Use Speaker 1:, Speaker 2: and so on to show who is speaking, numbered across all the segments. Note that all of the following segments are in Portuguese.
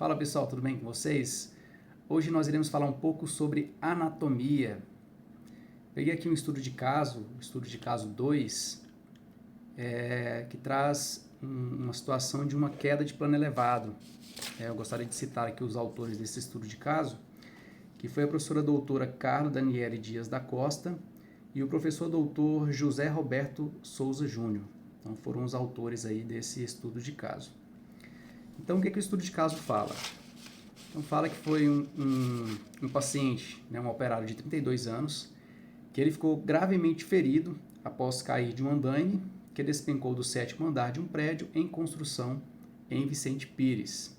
Speaker 1: Fala pessoal, tudo bem com vocês? Hoje nós iremos falar um pouco sobre anatomia. Peguei aqui um estudo de caso, o estudo de caso 2, que traz uma situação de uma queda de plano elevado. Eu gostaria de citar aqui os autores desse estudo de caso, que foi a professora doutora Carla Daniele Dias da Costa e o professor doutor José Roberto Souza Júnior. Então foram os autores aí desse estudo de caso. Então o que o estudo de caso fala? Então fala que foi um paciente, um operário de 32 anos, que ele ficou gravemente ferido após cair de um andaime que despencou do 7º andar de um prédio em construção em Vicente Pires.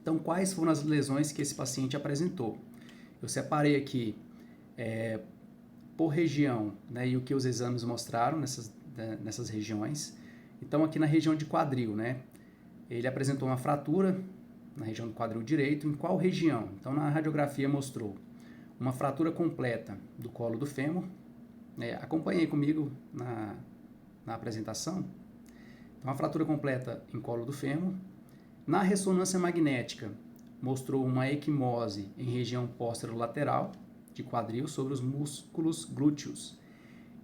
Speaker 1: Então quais foram as lesões que esse paciente apresentou? Eu separei aqui por região, e o que os exames mostraram nessas regiões. Então aqui na região de quadril, ele apresentou uma fratura na região do quadril direito. Em qual região? Então na radiografia mostrou uma fratura completa do colo do fêmur. Acompanhei comigo na apresentação. Então, uma fratura completa em colo do fêmur. Na ressonância magnética, mostrou uma equimose em região posterolateral de quadril sobre os músculos glúteos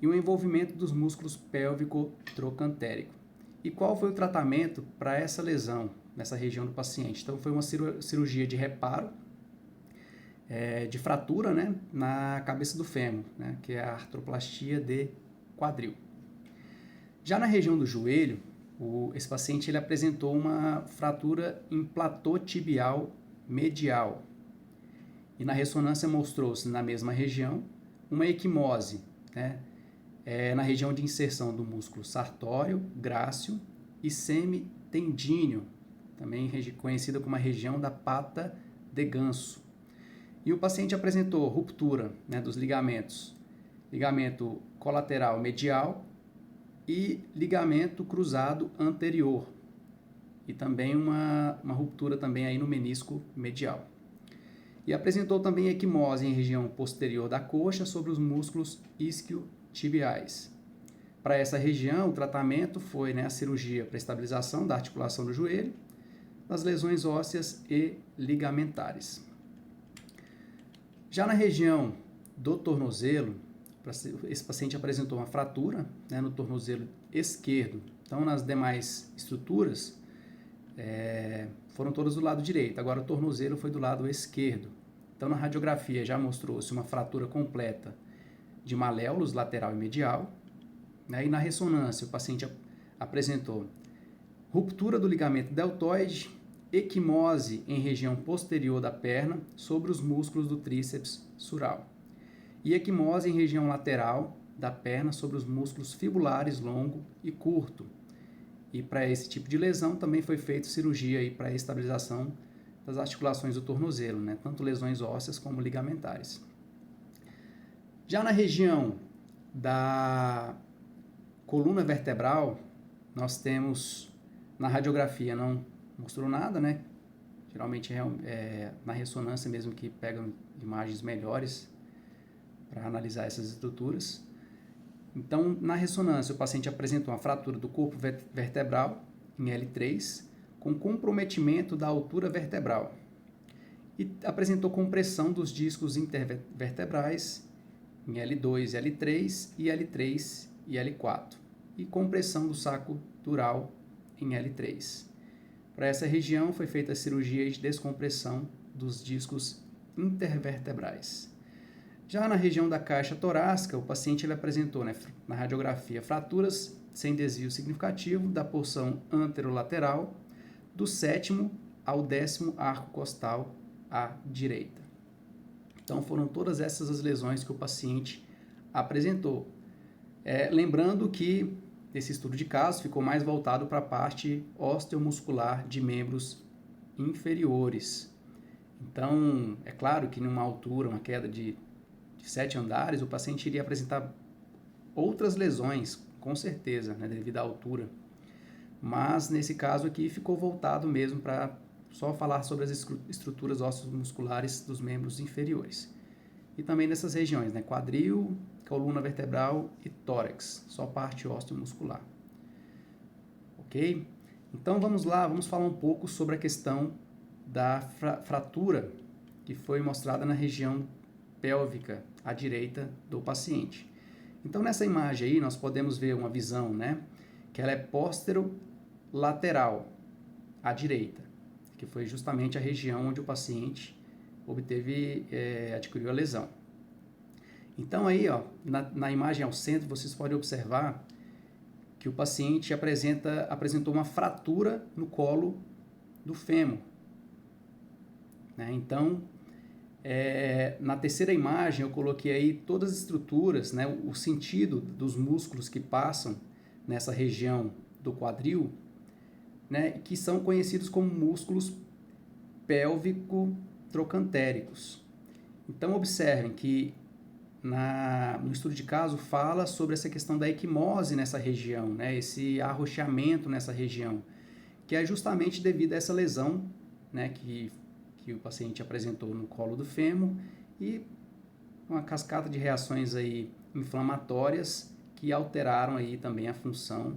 Speaker 1: e um envolvimento dos músculos pélvico-trocantérico. E qual foi o tratamento para essa lesão nessa região do paciente? Então, foi uma cirurgia de reparo, de fratura, na cabeça do fêmur, que é a artroplastia de quadril. Já na região do joelho, esse paciente ele apresentou uma fratura em platô tibial medial. E na ressonância mostrou-se na mesma região uma equimose, na região de inserção do músculo sartório, grácil e semitendíneo, também conhecida como a região da pata de ganso. E o paciente apresentou ruptura dos ligamentos, ligamento colateral medial e ligamento cruzado anterior, e também uma ruptura também aí no menisco medial. E apresentou também equimose em região posterior da coxa sobre os músculos isquiotibiais. Para essa região, o tratamento foi a cirurgia para estabilização da articulação do joelho, das lesões ósseas e ligamentares. Já na região do tornozelo, esse paciente apresentou uma fratura no tornozelo esquerdo. Então, nas demais estruturas, foram todas do lado direito. Agora, o tornozelo foi do lado esquerdo. Então, na radiografia já mostrou-se uma fratura completa de maléolos lateral e medial. E na ressonância, o paciente apresentou ruptura do ligamento deltoide, equimose em região posterior da perna sobre os músculos do tríceps sural e equimose em região lateral da perna sobre os músculos fibulares longo e curto. E para esse tipo de lesão também foi feita cirurgia para a estabilização das articulações do tornozelo, tanto lesões ósseas como ligamentares. Já na região da coluna vertebral, nós temos, na radiografia não mostrou nada, geralmente na ressonância mesmo que pegam imagens melhores para analisar essas estruturas. Então, na ressonância, o paciente apresentou uma fratura do corpo vertebral em L3, com comprometimento da altura vertebral, e apresentou compressão dos discos intervertebrais em L2, L3 e L3 e L4, e compressão do saco dural em L3. Para essa região foi feita a cirurgia de descompressão dos discos intervertebrais. Já na região da caixa torácica, o paciente ele apresentou na radiografia fraturas sem desvio significativo da porção anterolateral do 7º ao 10º arco costal à direita. Então foram todas essas as lesões que o paciente apresentou. Lembrando que esse estudo de caso ficou mais voltado para a parte osteomuscular de membros inferiores. Então, é claro que numa altura, uma queda de 7 andares, o paciente iria apresentar outras lesões, com certeza, devido à altura. Mas, nesse caso aqui, ficou voltado mesmo para só falar sobre as estruturas osteomusculares dos membros inferiores. E também nessas regiões, quadril, coluna vertebral e tórax, só parte osteomuscular. Ok? Então, vamos lá, vamos falar um pouco sobre a questão da fratura que foi mostrada na região pélvica à direita do paciente. Então, nessa imagem aí, nós podemos ver uma visão, né, que ela é posterolateral à direita, que foi justamente a região onde o paciente adquiriu a lesão. Então, aí, ó, na imagem ao centro, vocês podem observar que o paciente apresentou uma fratura no colo do fêmur, né? Então, na terceira imagem eu coloquei aí todas as estruturas, né, o sentido dos músculos que passam nessa região do quadril, né, que são conhecidos como músculos pélvico-trocantéricos. Então observem que no estudo de caso fala sobre essa questão da equimose nessa região, né, esse arroxeamento nessa região, que é justamente devido a essa lesão, né, que o paciente apresentou no colo do fêmur e uma cascata de reações aí inflamatórias que alteraram aí também a função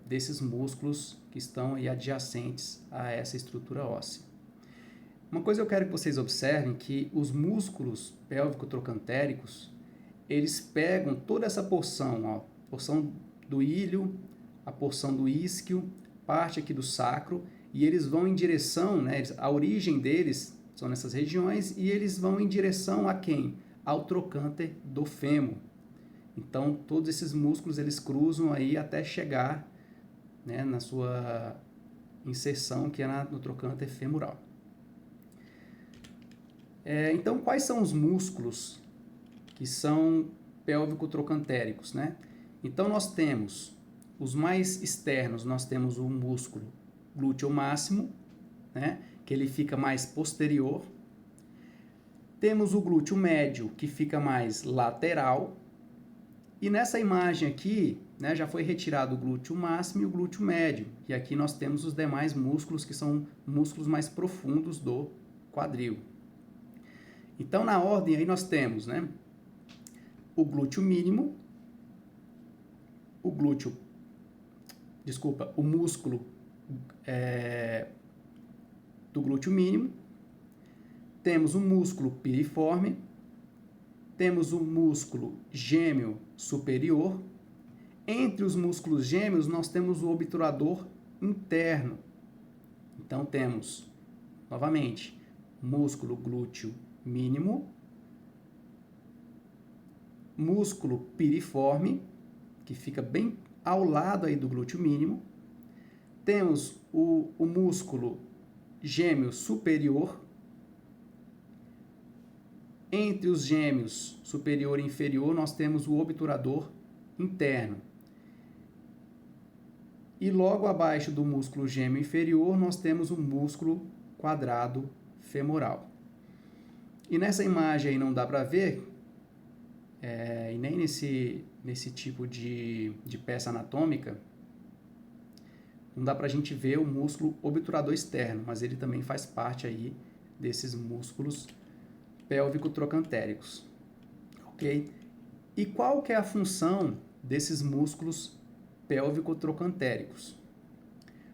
Speaker 1: desses músculos que estão aí adjacentes a essa estrutura óssea. Uma coisa eu quero que vocês observem que os músculos pélvico-trocantéricos, eles pegam toda essa porção, ó, porção do ilho, a porção do isquio, parte aqui do sacro, e eles vão em direção, né, a origem deles são nessas regiões, e eles vão em direção a quem? Ao trocânter do fêmur. Então, todos esses músculos, eles cruzam aí até chegar, né, na sua inserção, que é no trocânter femoral. Então, quais são os músculos que são pélvico-trocantéricos, né? Então, nós temos os mais externos, nós temos o músculo glúteo máximo, né, que ele fica mais posterior. Temos o glúteo médio, que fica mais lateral. E nessa imagem aqui, né, já foi retirado o glúteo máximo e o glúteo médio. E aqui nós temos os demais músculos, que são músculos mais profundos do quadril. Então, na ordem aí nós temos, né, o glúteo mínimo, o músculo do glúteo mínimo, temos o músculo piriforme, temos o músculo gêmeo superior. Entre os músculos gêmeos, nós temos o obturador interno. Então, temos, novamente, músculo glúteo mínimo, músculo piriforme, que fica bem ao lado aí do glúteo mínimo. Temos o músculo gêmeo superior. Entre os gêmeos superior e inferior, nós temos o obturador interno. E logo abaixo do músculo gêmeo inferior, nós temos o músculo quadrado femoral. E nessa imagem aí não dá para ver, e nem nesse tipo de peça anatômica, não dá para a gente ver o músculo obturador externo, mas ele também faz parte aí desses músculos pélvico-trocantéricos, ok? E qual que é a função desses músculos pélvico-trocantéricos?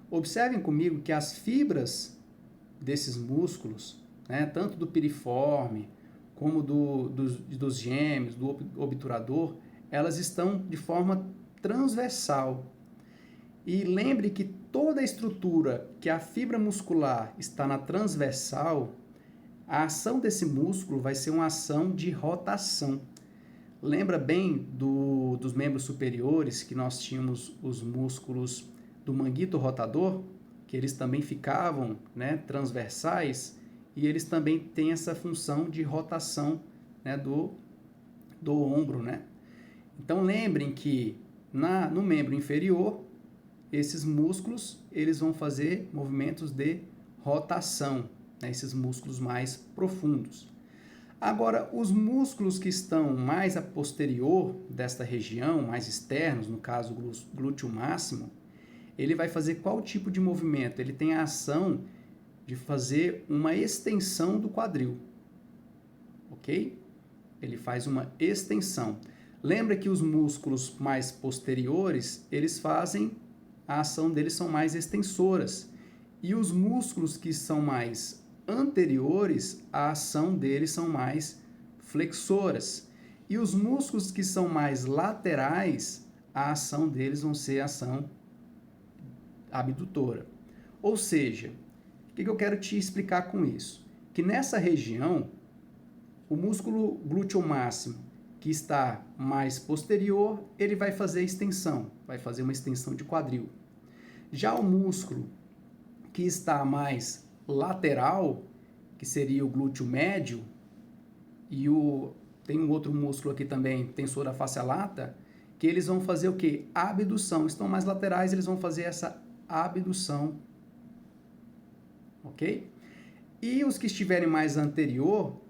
Speaker 1: Observem comigo que as fibras desses músculos, né, tanto do piriforme como dos gêmeos, do obturador, elas estão de forma transversal. E lembre que toda a estrutura que a fibra muscular está na transversal, a ação desse músculo vai ser uma ação de rotação. Lembra bem dos membros superiores que nós tínhamos os músculos do manguito rotador, que eles também ficavam, né, transversais, e eles também têm essa função de rotação, né, do ombro, né? Então lembrem que no membro inferior, esses músculos eles vão fazer movimentos de rotação, né, esses músculos mais profundos. Agora, os músculos que estão mais a posterior desta região, mais externos, no caso o glúteo máximo, ele vai fazer qual tipo de movimento? Ele tem a ação de fazer uma extensão do quadril, ok? Ele faz uma extensão. Lembra que os músculos mais posteriores, eles fazem, a ação deles são mais extensoras. E os músculos que são mais anteriores, a ação deles são mais flexoras. E os músculos que são mais laterais, a ação deles vão ser a ação abdutora. Ou seja, o que eu quero te explicar com isso? Que nessa região, o músculo glúteo máximo, que está mais posterior, ele vai fazer extensão, vai fazer uma extensão de quadril. Já o músculo que está mais lateral, que seria o glúteo médio, e tem um outro músculo aqui também, tensor da face lata, que eles vão fazer o quê? Abdução. Estão mais laterais, eles vão fazer essa abdução. Ok? E os que estiverem mais anterior,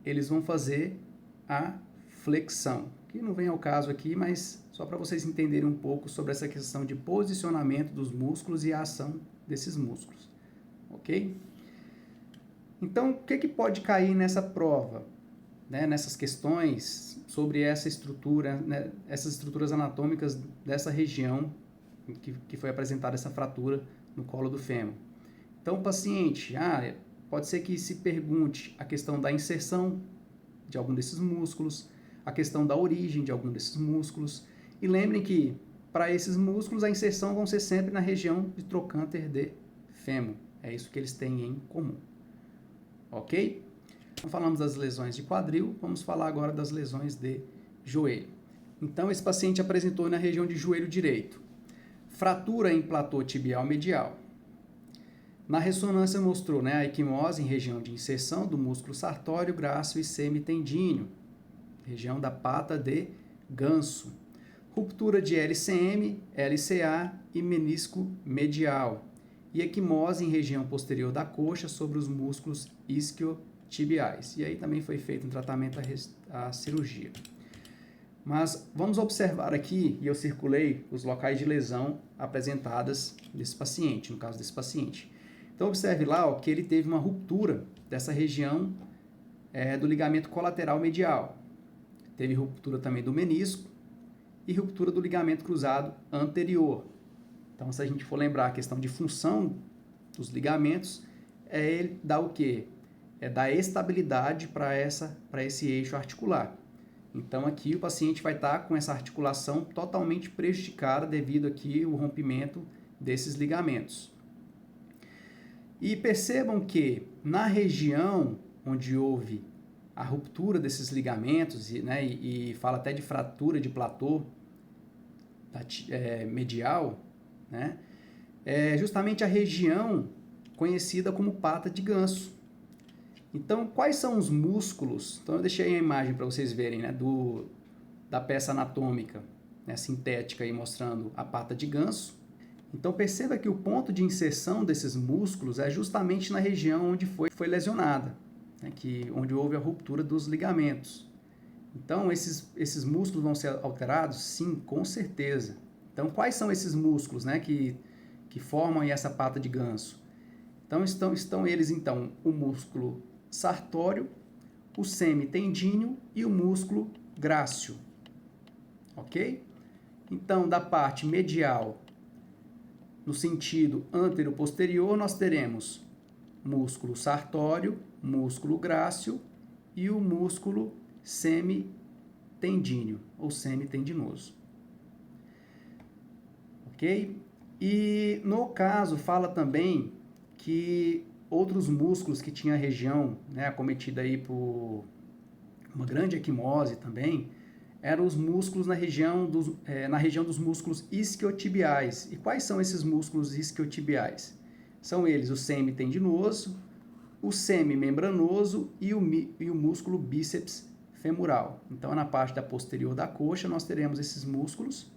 Speaker 1: eles vão fazer a flexão. Que não vem ao caso aqui, mas só para vocês entenderem um pouco sobre essa questão de posicionamento dos músculos e a ação desses músculos. Ok? Então, o que pode cair nessa prova? Né, nessas questões sobre essa estrutura, né, essas estruturas anatômicas dessa região que foi apresentada essa fratura no colo do fêmur. Então, o paciente, pode ser que se pergunte a questão da inserção de algum desses músculos, a questão da origem de algum desses músculos. E lembrem que, para esses músculos, a inserção vão ser sempre na região de trocânter de fêmur. É isso que eles têm em comum. Ok? Então, falamos das lesões de quadril, vamos falar agora das lesões de joelho. Então, esse paciente apresentou na região de joelho direito fratura em platô tibial medial. Na ressonância mostrou a equimose em região de inserção do músculo sartório, grácil e semitendíneo, região da pata de ganso. Ruptura de LCM, LCA e menisco medial. E equimose em região posterior da coxa sobre os músculos isquiotibiais. E aí também foi feito um tratamento à cirurgia. Mas vamos observar aqui, e eu circulei os locais de lesão apresentadas desse paciente, no caso desse paciente. Então observe lá que ele teve uma ruptura dessa região do ligamento colateral medial. Teve ruptura também do menisco e ruptura do ligamento cruzado anterior. Então, se a gente for lembrar a questão de função dos ligamentos, ele dá o quê? Dar estabilidade para esse eixo articular. Então, aqui o paciente vai estar com essa articulação totalmente prejudicada devido aqui ao rompimento desses ligamentos. E percebam que na região onde houve a ruptura desses ligamentos, e fala até de fratura de platô medial, é justamente a região conhecida como pata de ganso. Então, quais são os músculos? Então, eu deixei a imagem para vocês verem, da peça anatômica, sintética, aí, mostrando a pata de ganso. Então, perceba que o ponto de inserção desses músculos é justamente na região onde foi lesionada, onde houve a ruptura dos ligamentos. Então, esses músculos vão ser alterados? Sim, com certeza. Então, quais são esses músculos que formam aí essa pata de ganso? Então, estão eles, o músculo sartório, o semitendíneo e o músculo grácil. Ok? Então, da parte medial, no sentido antero-posterior, nós teremos músculo sartório, músculo grácil e o músculo semitendíneo ou semitendinoso. Ok? E no caso, fala também que outros músculos que tinha a região acometida aí por uma grande equimose também, eram os músculos na região dos músculos isquiotibiais. E quais são esses músculos isquiotibiais? São eles o semitendinoso, o semimembranoso e o músculo bíceps femoral. Então, na parte da posterior da coxa, nós teremos esses músculos,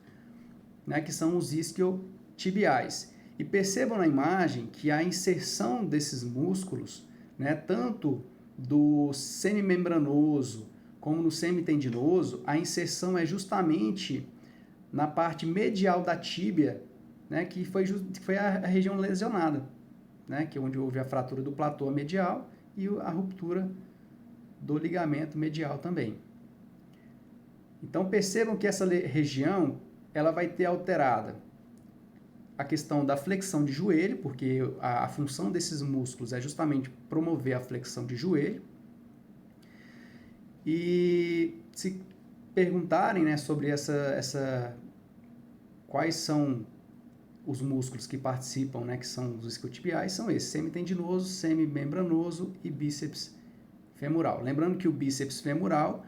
Speaker 1: que são os isquiotibiais. E percebam na imagem que a inserção desses músculos, tanto do semimembranoso como no semitendinoso, a inserção é justamente na parte medial da tíbia, que foi a região lesionada, que é onde houve a fratura do platô medial e a ruptura do ligamento medial também. Então percebam que essa região ela vai ter alterada a questão da flexão de joelho, porque a função desses músculos é justamente promover a flexão de joelho. E se perguntarem, né, sobre quais são os músculos que participam, né, que são os isquiotibiais, são esses: semitendinoso, semimembranoso e bíceps femoral. Lembrando que o bíceps femoral,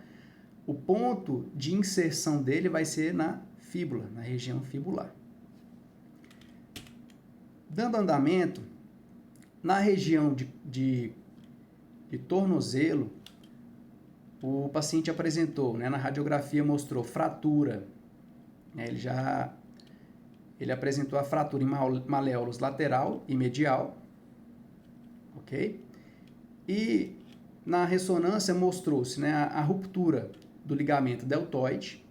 Speaker 1: o ponto de inserção dele vai ser na fíbula, na região fibular. Dando andamento, na região de tornozelo, o paciente apresentou, né, na radiografia mostrou fratura, né, ele apresentou a fratura em maléolos lateral e medial, ok? E na ressonância mostrou-se, né, a ruptura do ligamento deltoide,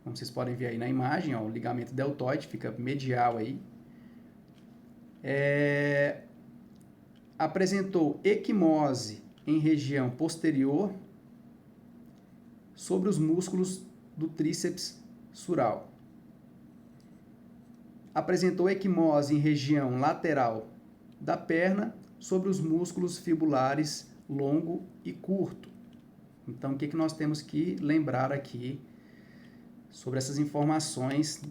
Speaker 1: como vocês podem ver aí na imagem, ó, o ligamento deltoide fica medial aí. Apresentou equimose em região posterior sobre os músculos do tríceps sural. Apresentou equimose em região lateral da perna sobre os músculos fibulares longo e curto. Então, o que nós temos que lembrar aqui sobre essas informações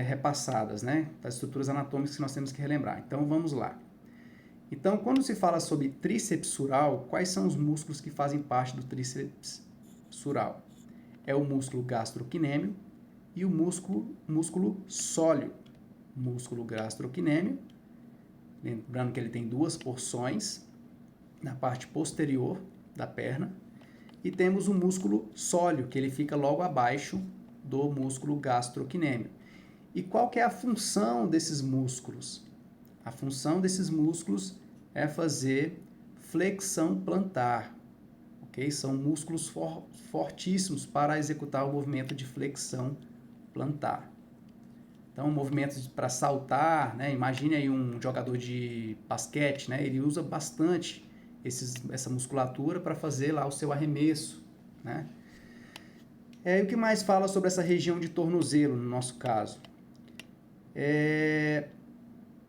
Speaker 1: repassadas, né, das estruturas anatômicas que nós temos que relembrar? Então, vamos lá. Então, quando se fala sobre tríceps sural, quais são os músculos que fazem parte do tríceps sural? É o músculo gastrocnêmio e o músculo sóleo. Músculo gastrocnêmio, lembrando que ele tem duas porções na parte posterior da perna, e temos o músculo sóleo, que ele fica logo abaixo do músculo gastrocnêmio. E qual que é a função desses músculos? A função desses músculos é fazer flexão plantar, ok? São músculos fortíssimos para executar o movimento de flexão plantar. Então, movimentos para saltar, né? Imagine aí um jogador de basquete, né? Ele usa bastante essa musculatura para fazer lá o seu arremesso, né? E o que mais fala sobre essa região de tornozelo, no nosso caso?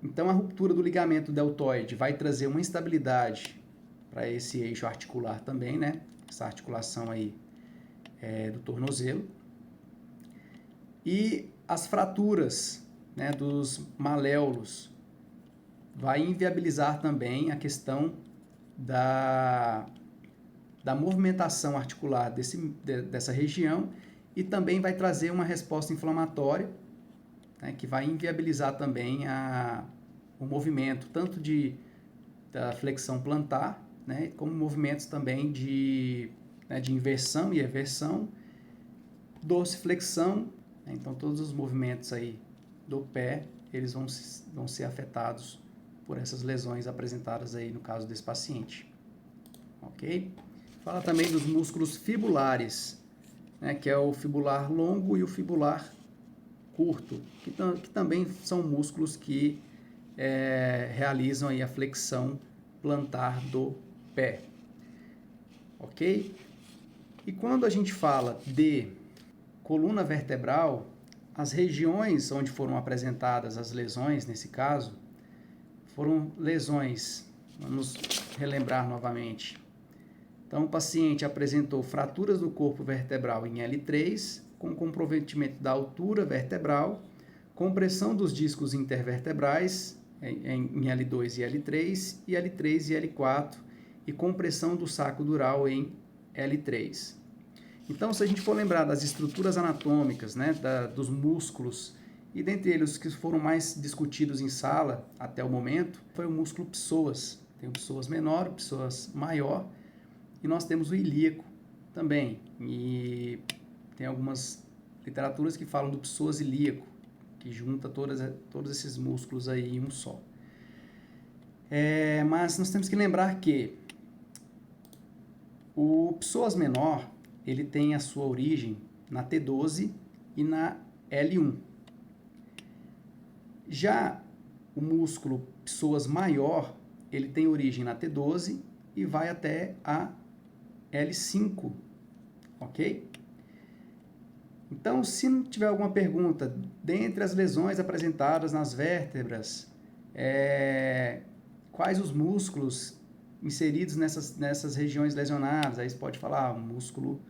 Speaker 1: Então, a ruptura do ligamento deltoide vai trazer uma instabilidade para esse eixo articular também, né? Essa articulação aí do tornozelo. E as fraturas, né, dos maléolos vai inviabilizar também a questão da movimentação articular dessa região, e também vai trazer uma resposta inflamatória, né, que vai inviabilizar também o movimento tanto da flexão plantar, né, como movimentos também de inversão e eversão, dorsiflexão, né. Então todos os movimentos aí do pé, eles vão ser afetados por essas lesões apresentadas aí no caso desse paciente, ok? Fala também dos músculos fibulares, né, que é o fibular longo e o fibular curto, que também são músculos que realizam aí a flexão plantar do pé, ok? E quando a gente fala de coluna vertebral, as regiões onde foram apresentadas as lesões, nesse caso, foram lesões, vamos relembrar novamente. Então, o paciente apresentou fraturas do corpo vertebral em L3, com comprometimento da altura vertebral, compressão dos discos intervertebrais em L2 e L3, e L3 e L4, e compressão do saco dural em L3. Então, se a gente for lembrar das estruturas anatômicas, né, dos músculos, e dentre eles os que foram mais discutidos em sala até o momento, foi o músculo psoas. Tem o psoas menor, o psoas maior, e nós temos o ilíaco também. E tem algumas literaturas que falam do psoas ilíaco, que junta todos esses músculos aí em um só. Mas nós temos que lembrar que o psoas menor, ele tem a sua origem na T12 e na L1. Já o músculo psoas maior, ele tem origem na T12 e vai até a L5, ok? Então, se não tiver alguma pergunta, dentre as lesões apresentadas nas vértebras, quais os músculos inseridos nessas regiões lesionadas? Aí você pode falar o músculo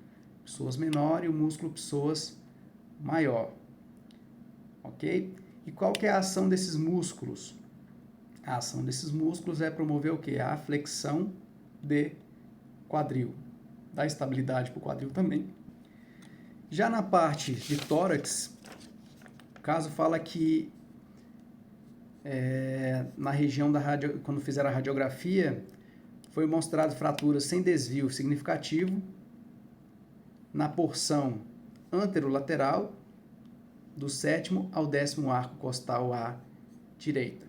Speaker 1: psoas menor e o músculo psoas maior, ok? E qual que é a ação desses músculos? A ação desses músculos é promover o quê? A flexão de quadril, dá estabilidade para o quadril também. Já na parte de tórax, o caso fala que na região quando fizeram a radiografia, foi mostrado fraturas sem desvio significativo na porção anterolateral do 7º ao 10º arco costal à direita.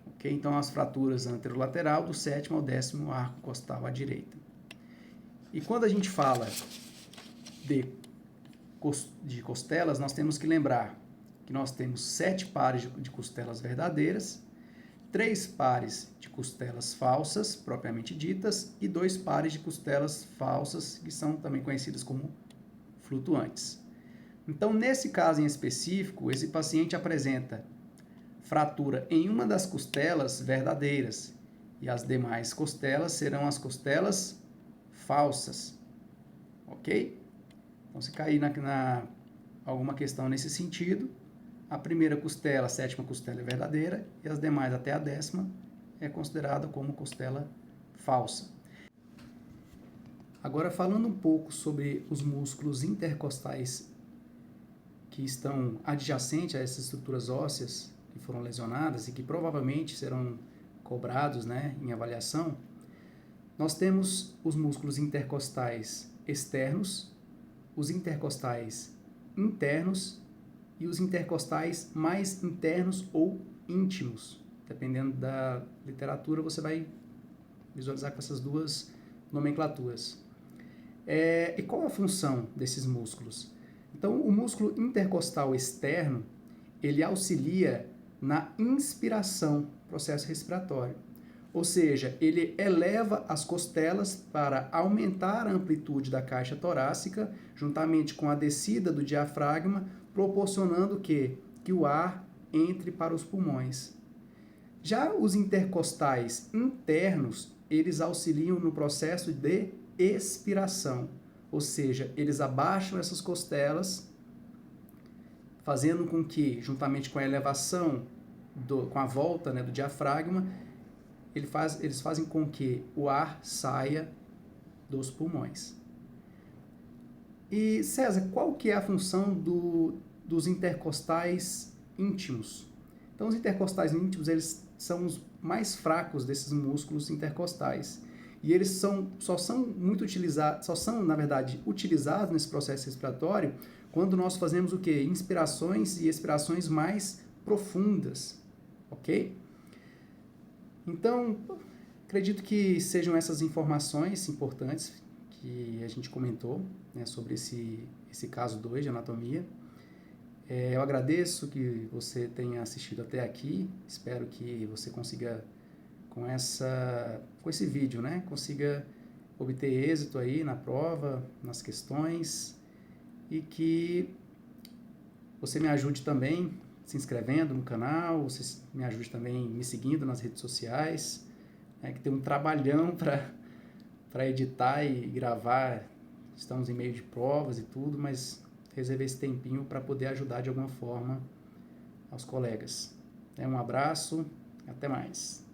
Speaker 1: Ok? Então, as fraturas anterolateral do 7º ao 10º arco costal à direita. E quando a gente fala de costelas, nós temos que lembrar que nós temos 7 pares de costelas verdadeiras, 3 pares de costelas falsas, propriamente ditas, e 2 pares de costelas falsas, que são também conhecidas como flutuantes. Então, nesse caso em específico, esse paciente apresenta fratura em uma das costelas verdadeiras, e as demais costelas serão as costelas falsas, ok? Então, se cair alguma questão nesse sentido, a primeira costela, a 7ª costela é verdadeira, e as demais até a 10ª é considerada como costela falsa. Agora, falando um pouco sobre os músculos intercostais que estão adjacentes a essas estruturas ósseas que foram lesionadas e que provavelmente serão cobrados, né, em avaliação, nós temos os músculos intercostais externos, os intercostais internos e os intercostais mais internos ou íntimos. Dependendo da literatura, você vai visualizar com essas duas nomenclaturas. E qual a função desses músculos? Então, o músculo intercostal externo, ele auxilia na inspiração, processo respiratório. Ou seja, ele eleva as costelas para aumentar a amplitude da caixa torácica, juntamente com a descida do diafragma, proporcionando que o ar entre para os pulmões. Já os intercostais internos, eles auxiliam no processo de expiração, ou seja, eles abaixam essas costelas, fazendo com que, juntamente com a elevação, com a volta, né, do diafragma, eles fazem com que o ar saia dos pulmões. E, César, qual que é a função dos intercostais íntimos? Então, os intercostais íntimos, eles são os mais fracos desses músculos intercostais. E eles só são, na verdade, utilizados nesse processo respiratório quando nós fazemos o quê? Inspirações e expirações mais profundas, ok? Então, acredito que sejam essas informações importantes que a gente comentou, né, sobre esse caso 2 de anatomia. Eu agradeço que você tenha assistido até aqui, espero que você consiga, com esse vídeo, né, consiga obter êxito aí na prova, nas questões, e que você me ajude também se inscrevendo no canal, você me ajude também me seguindo nas redes sociais, né, que tem um trabalhão para editar e gravar, estamos em meio de provas e tudo, mas reservei esse tempinho para poder ajudar de alguma forma aos colegas. Um abraço, até mais.